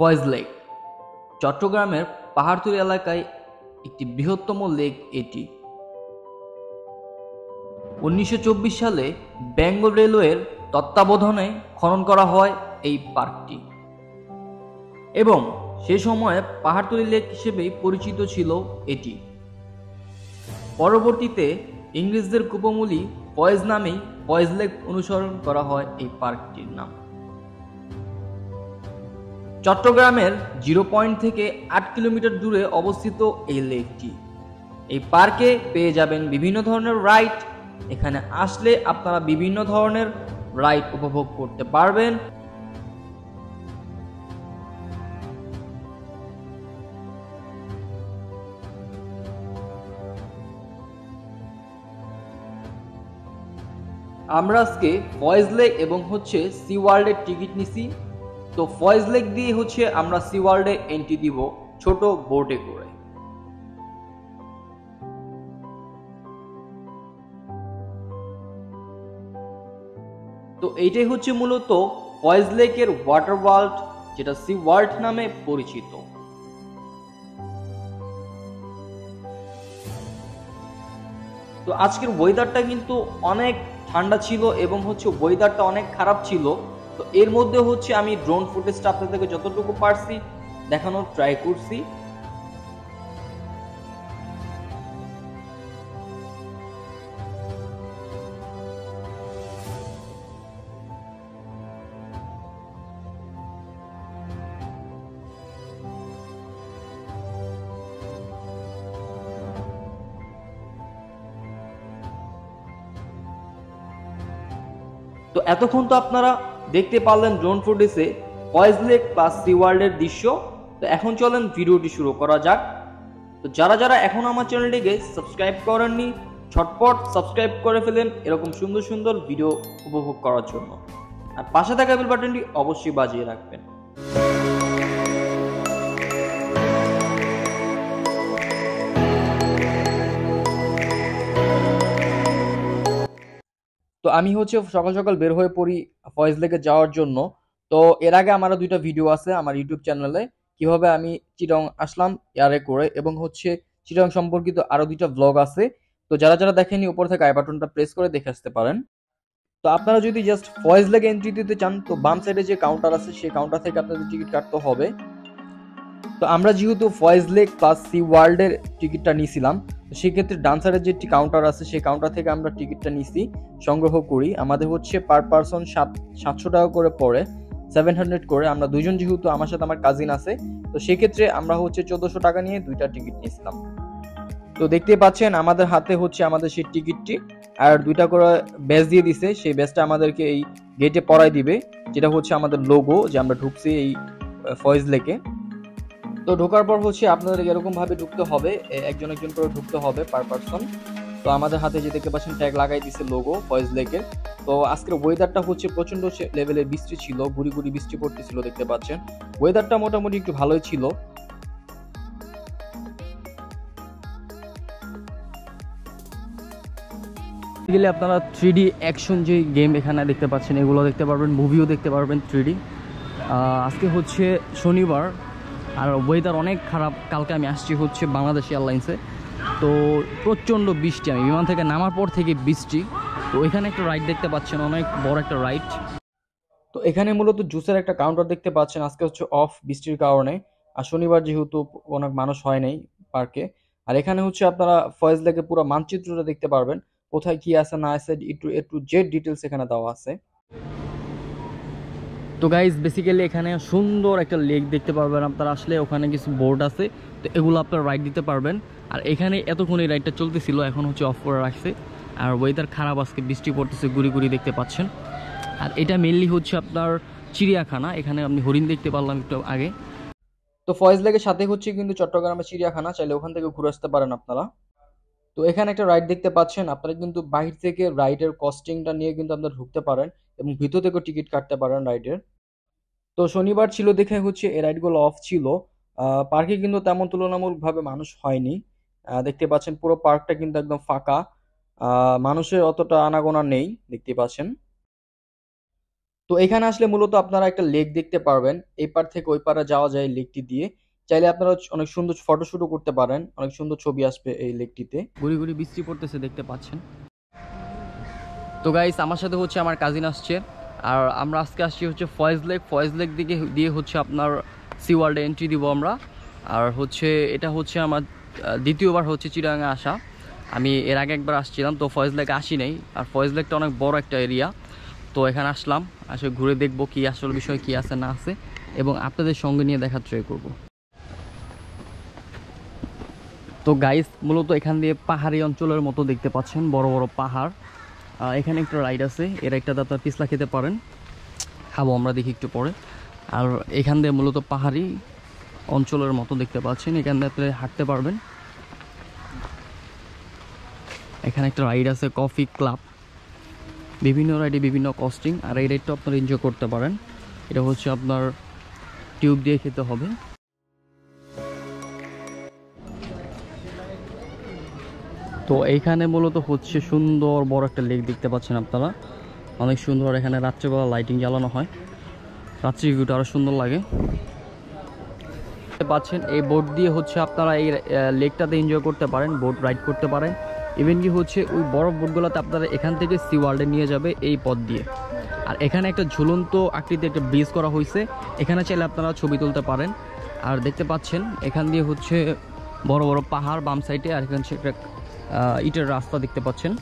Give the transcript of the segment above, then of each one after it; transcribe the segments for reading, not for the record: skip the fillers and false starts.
Faiz lake চট্টগ্রামের পাহাড়তলী এলাকায় একটি বৃহত্তম লেক এটি। 1924 সালে বেঙ্গল রেলওয়ের তত্ত্বাবধানে খনন করা হয় এই পার্কটি এবং সে সময়ে পাহাড়তলী লেক হিসেবেই পরিচিত ছিল এটি। পরবর্তীতে ইংরেজদের কুপমূলী ফয়েজ নামেই ফয়েজ লেক অনুসরণ করা হয় এই পার্কটির নাম। চট্টগ্রামের 0 পয়েন্ট থেকে 8 কিলোমিটার দূরে অবস্থিত এই লেকটি। এই পার্কে পেয়ে যাবেন বিভিন্ন ধরনের রাইড। এখানে আসলে আপনারা বিভিন্ন ধরনের রাইড উপভোগ করতে পারবেন। আমরা আজকে ফয়েজ লেক এবং সি ওয়ার্ল্ডের টিকিট নিছি। তো ফয়েজ লেক দিয়ে আমরা সি ওয়ার্ল্ডে এন্ট্রি দিব ছোট বোটে করে। তো এইটাই মূলত ফয়েজ লেকের ওয়াটার ওয়ার্ল্ড, যেটা সি ওয়ার্ল্ড নামে পরিচিত। তো আজকের ওয়েদারটা কিন্তু অনেক ঠান্ডা ছিল এবং ওয়েদারটা অনেক খারাপ ছিল। তো এর মধ্যে আমি ড্রোন ফুটেজটা আপনাদেরকে যতটুকু পারছি দেখানোর ট্রাই করছি। তো এতক্ষণ তো আপনারা দেখতে পারলেন ড্রোন ফুটেজে ফয়েজ লেক প্লাস সি ওয়ার্ল্ডের দৃশ্য। তো এখন চলেন ভিডিওটি শুরু করা যাক। তো যারা যারা এখন আমার চ্যানেলটিকে সাবস্ক্রাইব করেননি, ঝটপট সাবস্ক্রাইব করে ফেলেন এরকম সুন্দর সুন্দর ভিডিও উপভোগ করার জন্য। আর পাশে থাকা বেল বাটনটি অবশ্যই বাজিয়ে রাখবেন। তো আমি সকাল সকাল বের হয়ে পড়ি ফয়েজ লেকে যাওয়ার জন্য। তো এর আগে আমার 2টা ভিডিও আছে আমার ইউটিউব চ্যানেলে, কিভাবে আমি চিটং আসলাম এয়ারে করে, এবং চিটং সম্পর্কিত আরো 2টা ব্লগ আছে। তো যারা যারা দেখেনি উপর থেকে আই বাটনটা প্রেস করে দেখে আসতে পারেন। তো আপনারা যদি জাস্ট ফয়েজ লেকে এন্ট্রি দিতে চান তো বাম সাইডে যে কাউন্টার আছে সেই কাউন্টার থেকে আপনাদের টিকিট কাটতে হবে। তো আমরা যেহেতু ফয়েজ লেক প্লাস সি ওয়ার্ল্ডের টিকিটটা নিয়েছিলাম, তো সেক্ষেত্রে ডান সাইডের যে কাউন্টার আছে সেই কাউন্টার থেকে আমরা টিকিটটা নিছি, সংগ্রহ করি। আমাদের পার পারসন 700 টাকা করে পড়ে, 700 করে। আমরা দুইজন, যেহেতু আমার সাথে আমার কাজিন আছে, তো সেক্ষেত্রে আমরা 1400 টাকা নিয়ে 2টা টিকিট নিয়েছিলাম। তো দেখতে পাচ্ছেন আমাদের হাতে আমাদের সেই টিকিটটি আর 2টা করে ব্যাজ দিয়ে দিছে। সেই ব্যাজটা আমাদেরকে এই গেটে পরাই দিবে, যেটা আমাদের লোগো যে আমরা ঢুকছি এই ফয়েজ লেকে। তো ঢোকার পর আপনাদের এরকম ভাবে ঢুকতে হবে, একজন একজন করে ঢুকতে হবে পার পারসন। তো আমাদের হাতে যে দেখতে পাচ্ছেন ট্যাগ লাগাই দিছে লোগো ফয়েজ লেকের। তো আজকের ওয়েদারটা প্রচন্ড লেভেলের বৃষ্টি ছিল, গুড়ি গুড়ি বৃষ্টি পড়তেছিল, দেখতে পাচ্ছেন। ওয়েদারটা মোটামুটি একটু ভালোই ছিল। গেলে আপনারা 3D অ্যাকশন যে গেম এখানে দেখতে পাচ্ছেন এগুলো দেখতে পারবেন, মুভিও দেখতে পারবেন 3D। আজকে শনিবার আর ওয়েদার অনেক খারাপ। কালকে আমি আসছি বাংলাদেশ এয়ারলাইন্সে, তো প্রচণ্ড বৃষ্টি। আমি বিমান থেকে নামার পর থেকে বৃষ্টি। তো এখানে একটা রাইড দেখতে পাচ্ছেন, অনেক বড় একটা রাইড। তো এখানে মূলত জুসের একটা কাউন্টার দেখতে পাচ্ছেন। আজকে অফ বৃষ্টির কারণে, আর শনিবার যেহেতু অনেক মানুষ হয় নাই পার্কে। আর এখানে আপনারা ফয়েজ লেকে পুরো মানচিত্রটা দেখতে পারবেন, কোথায় কি আছে না আছে, একটু জেড ডিটেলস এখানে দেওয়া আছে। তো গাইজ বেসিক্যালি এখানে সুন্দর একটা লেক দেখতে পারবেন আপনারা আসলে। ওখানে কিছু বোর্ড আছে, তো এগুলো আপনারা রাইড দিতে পারবেন। আর এখানে এতক্ষণ এই রাইডটা চলতেছিল, এখন অফ করে রাখছে। আর ওয়েদার খারাপ, আজকে বৃষ্টি পড়তেছে, গুড়ি গুড়ি দেখতে পাচ্ছেন। আর এটা মেনলি আপনার চিড়িয়াখানা। এখানে আপনি হরিণ দেখতে পারলাম একটু আগে। তো ফয়েজ লেকের সাথে কিন্তু চট্টগ্রামের চিড়িয়াখানা, চাইলে ওখান থেকে ঘুরে আসতে পারেন আপনারা। তো এখানে একটা রাইড দেখতে পাচ্ছেন, আপনারা কিন্তু বাহির থেকে রাইডের কস্টিংটা নিয়ে কিন্তু আপনারা ঢুকতে পারেন এবং ভিতর থেকে টিকিট কাটতে পারেন রাইডের। তো শনিবার ছিল দেখে এই রাইডগুলো অফ ছিল। পার্কে কিন্তু তেমন তুলনামূলকভাবে মানুষ হয়নি। দেখতে পাচ্ছেন পুরো পার্কটা কিন্তু একদম ফাঁকা, মানুষের অতটা আনাগোনা নেই, দেখতে পাচ্ছেন। তো এখানে আসলে মূলত আপনারা একটা লেক দেখতে পারবেন, এই পার থেকে ওই পারে যাওয়া যায় লেকটি দিয়ে। চাইলে আপনারা অনেক সুন্দর ফটোশুটও করতে পারেন, অনেক সুন্দর ছবি আসবে এই লেকটিতে। গুড়ি গুড়ি বৃষ্টি পড়তেছে দেখতে পাচ্ছেন। তো গাইস আমার সাথে হচ্ছে আমার কাজিন আসছে, আর আমরা আজকে আসছি হচ্ছে ফয়েজ লেক দিকে দিয়ে হচ্ছে আপনার সি ওয়ার্ল্ডে এন্ট্রি দিব আমরা। আর হচ্ছে এটা হচ্ছে আমার দ্বিতীয়বার হচ্ছে চিরাঙে আসা। আমি এর আগে একবার আসছিলাম, তো ফয়েজ লেক আসি নাই। আর ফয়েজ লেকটা অনেক বড় একটা এরিয়া, তো এখানে আসলাম, আসলে ঘুরে দেখবো কি আসল বিষয় কি আছে না আছে, এবং আপনাদের সঙ্গে নিয়ে দেখার ট্রাই করব। তো গাইস মূলত এখান দিয়ে পাহাড়ি অঞ্চলের মতো দেখতে পাচ্ছেন, বড় বড় পাহাড়। এখানে একটা রাইড আছে, এই রাইডটাতে আপনার পিছলা খেতে পারেন, খাবো আমরা দেখি একটু পরে। আর এখান দিয়ে মূলত পাহাড়ি অঞ্চলের মতো দেখতে পাচ্ছেন, এখান দিয়ে আপনি হাঁটতে পারবেন। এখানে একটা রাইড আছে কফি ক্লাব, বিভিন্ন রাইডে বিভিন্ন কস্টিং, আর এই রাইডটা আপনারা এনজয় করতে পারেন। এটা হচ্ছে আপনার টিউব দিয়ে খেতে হবে। তো এইখানে মূলত হচ্ছে সুন্দর বড় একটা লেক দেখতে পাচ্ছেন আপনারা, অনেক সুন্দর। এখানে রাত্রেবেলা লাইটিং জ্বালানো হয়, রাত্রি ভিউটা আরও সুন্দর লাগে। দেখতে পাচ্ছেন এই বোট দিয়ে হচ্ছে আপনারা এই লেকটাতে এনজয় করতে পারেন, বোট রাইড করতে পারেন। ইভেন কি হচ্ছে ওই বড় বোটগুলোতে আপনারা এখান থেকে সি ওয়ার্ল্ডে নিয়ে যাবে এই পথ দিয়ে। আর এখানে একটা ঝুলন্ত আকৃতির একটা ব্রিজ করা হয়েছে, এখানে চাইলে আপনারা ছবি তুলতে পারেন। আর দেখতে পাচ্ছেন এখান দিয়ে হচ্ছে বড় বড় পাহাড় বাম সাইডে, আর এখানে একটা ইটের রাস্তা দেখতে পাচ্ছেন।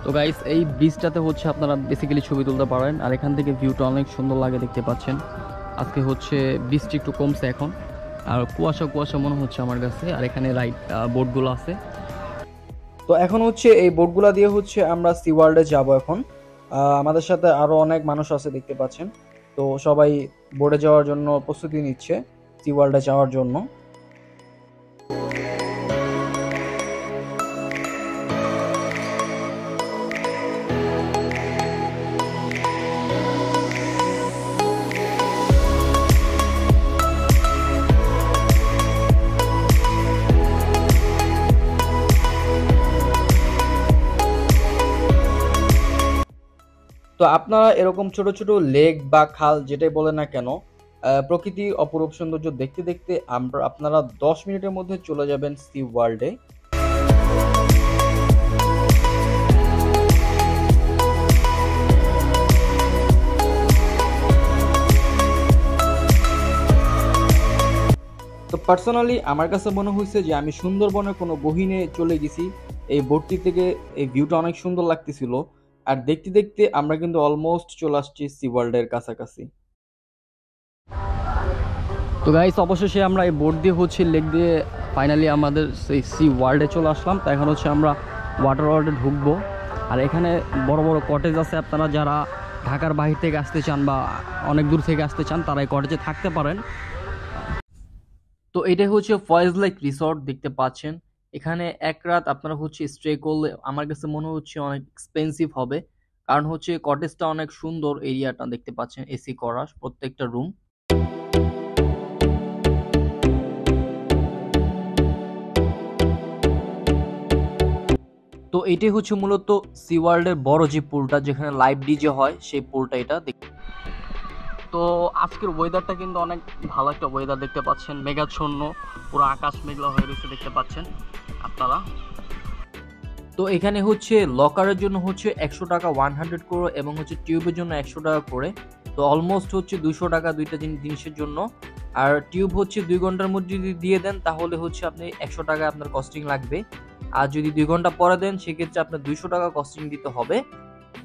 তো গাইস এই ব্রিজটাতে হচ্ছে আপনারা বেসিক্যালি ছবি তুলতে পারেন, আর এখান থেকে ভিউটা অনেক সুন্দর লাগে দেখতে পাচ্ছেন। আজকে হচ্ছে বৃষ্টি একটু কমছে এখন, আর কুয়াশা কুয়াশা মনে হচ্ছে আমার কাছে। আর এখানে রাইড বোটগুলো আছে, তো এখন হচ্ছে এই বোটগুলো দিয়ে হচ্ছে আমরা সি ওয়ার্ল্ডে যাব এখন। আমাদের সাথে আরো অনেক মানুষ আছে দেখতে পাচ্ছেন, তো সবাই বোটে যাওয়ার জন্য প্রস্তুতি নিচ্ছে সি ওয়ার্ল্ডে যাওয়ার জন্য। তো আপনারা এরকম ছোট ছোট লেক বা খাল যেটাই বলেন না কেন, প্রকৃতির অপরূপ সৌন্দর্য দেখতে দেখতে আপনারা 10 মিনিটের মধ্যে চলে যাবেন সি ওয়ার্ল্ডে। তো পার্সোনালি আমার কাছে মনে হয়েছে যে আমি সুন্দরবনের কোনো গহীনে চলে গেছি। এই বোটটি থেকে এই ভিউটা অনেক সুন্দর লাগতেছিল, আর দেখতে দেখতে আমরা কিন্তু অলমোস্ট চলে আসছি সি ওয়ার্ল্ডের কাছাকাছি। তো গাইস অবশেষে আমরা এই বোট দিয়ে হচ্ছে লেক দিয়ে ফাইনালি আমাদের সেই সি ওয়ার্ল্ডে চলে আসলাম। তো এখন হচ্ছে আমরা ওয়াটার ওয়ার্ল্ডে ঢুকবো। আর এখানে বড় বড় কটেজ আছে, আপনারা যারা ঢাকার বাহির থেকে আসতে চান বা অনেক দূর থেকে আসতে চান তারা এই কটেজে থাকতে পারেন। তো এটা হচ্ছে ফয়েজ লেক রিসর্ট দেখতে পাচ্ছেন। এখানে এক রাত আপনারা হচ্ছে স্টে করলে আমার কাছে মনে হচ্ছে অনেক এক্সপেন্সিভ হবে, কারণ হচ্ছে কটেজটা অনেক সুন্দর, এরিয়াটা দেখতে পাচ্ছেন এসি করা প্রত্যেকটা রুম। তো এটাই হচ্ছে মূলত সি ওয়ার্ল্ডের বড় যে পুলটা, যেখানে লাইভ ডিজে হয়, সেই পুলটা এটা। তো আজকের ওয়েদারটা কিন্তু অনেক ভালো একটা ওয়েদার দেখতে পাচ্ছেন, মেঘাচ্ছন্ন, পুরো আকাশ মেঘলা হয়ে রয়েছে দেখতে পাচ্ছেন আপনারা। তো এখানে হচ্ছে লকারের জন্য হচ্ছে 100 টাকা 100 করে, এবং হচ্ছে টিউবের জন্য 100 টাকা করে। তো অলমোস্ট হচ্ছে 200 টাকা দুইটা জিনিসের জন্য। আর টিউব হচ্ছে 2 ঘন্টার মধ্যে যদি দিয়ে দেন তাহলে হচ্ছে আপনি 100 টাকা আপনার কস্টিং লাগবে, আর যদি 2 ঘন্টা পরে দেন সেক্ষেত্রে আপনার 200 টাকা কস্টিং দিতে হবে।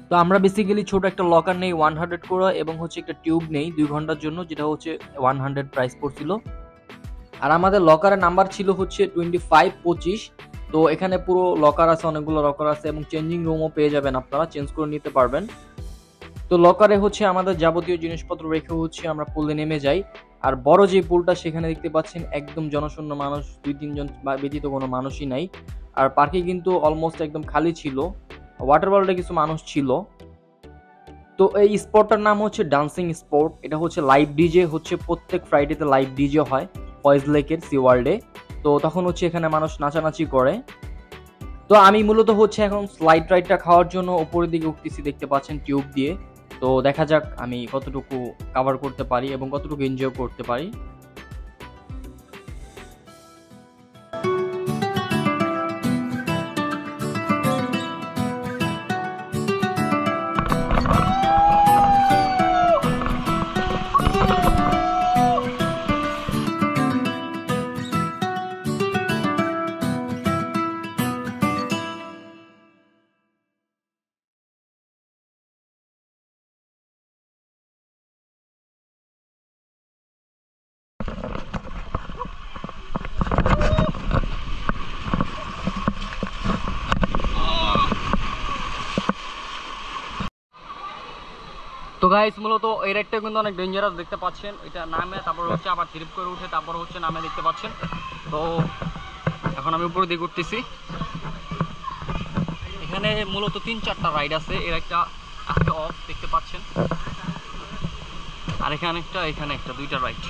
তো আমরা বেসিক্যালি ছোট একটা লকার নেই 100 করে, এবং হচ্ছে একটা টিউব নেই 2 ঘন্টার জন্য, যেটা হচ্ছে 100 প্রাইস পড়ছিল। আর আমাদের লকারের নাম্বার ছিল হচ্ছে 2525। তো এখানে পুরো লকার আছে, অনেকগুলো লকার আছে, এবং চেঞ্জিং রুমও পেয়ে যাবেন, আপনারা চেঞ্জ করে নিতে পারবেন। তো লকারে হচ্ছে আমাদের যাবতীয় জিনিসপত্র রেখে হচ্ছে আমরা পুলে নেমে যাই। আর বড় যে পুলটা সেখানে দেখতে পাচ্ছেন একদম জনশূন্য, মানুষ 2-3 জন ব্যতীত কোনো মানুষই নাই। আর পার্কে কিন্তু অলমোস্ট একদম খালি ছিল, ওয়াটার ওয়ার্ল্ডে কিছু মানুষ ছিল। তো এই স্পটটার নাম হচ্ছে ডান্সিং স্পট। এটা হচ্ছে লাইভ ডিজে হচ্ছে, প্রত্যেক ফ্রাইডেতে লাইভ ডিজে হয় ফয়েজ লেকের সি ওয়ার্ল্ডে। তো তখন হচ্ছে এখানে মানুষ নাচানাচি করে। তো আমি মূলত হচ্ছে এখন স্লাইড রাইডটা খাওয়ার জন্য উপরের দিকে উঠতেছি, দেখতে পাচ্ছেন টিউব দিয়ে। তো দেখা যাক আমি কতটুকু কভার করতে পারি এবং কতটুকু এনজয় করতে পারি। তো গাইস মূলত এই রাইডটা কিন্তু অনেক ডেঞ্জারাস, দেখতে পাচ্ছেন এটা নামে তারপর হচ্ছে আবার ট্রিপ করে উঠে তারপর হচ্ছে নামে, দেখতে পাচ্ছেন। তো এখন আমি উপরে দিকে উঠতেছি। এখানে মূলত 3-4টা রাইড আছে, এর একটা আজকে অফ দেখতে পাচ্ছেন, আর এখানে একটা, এখানে একটা, 2টা রাইড।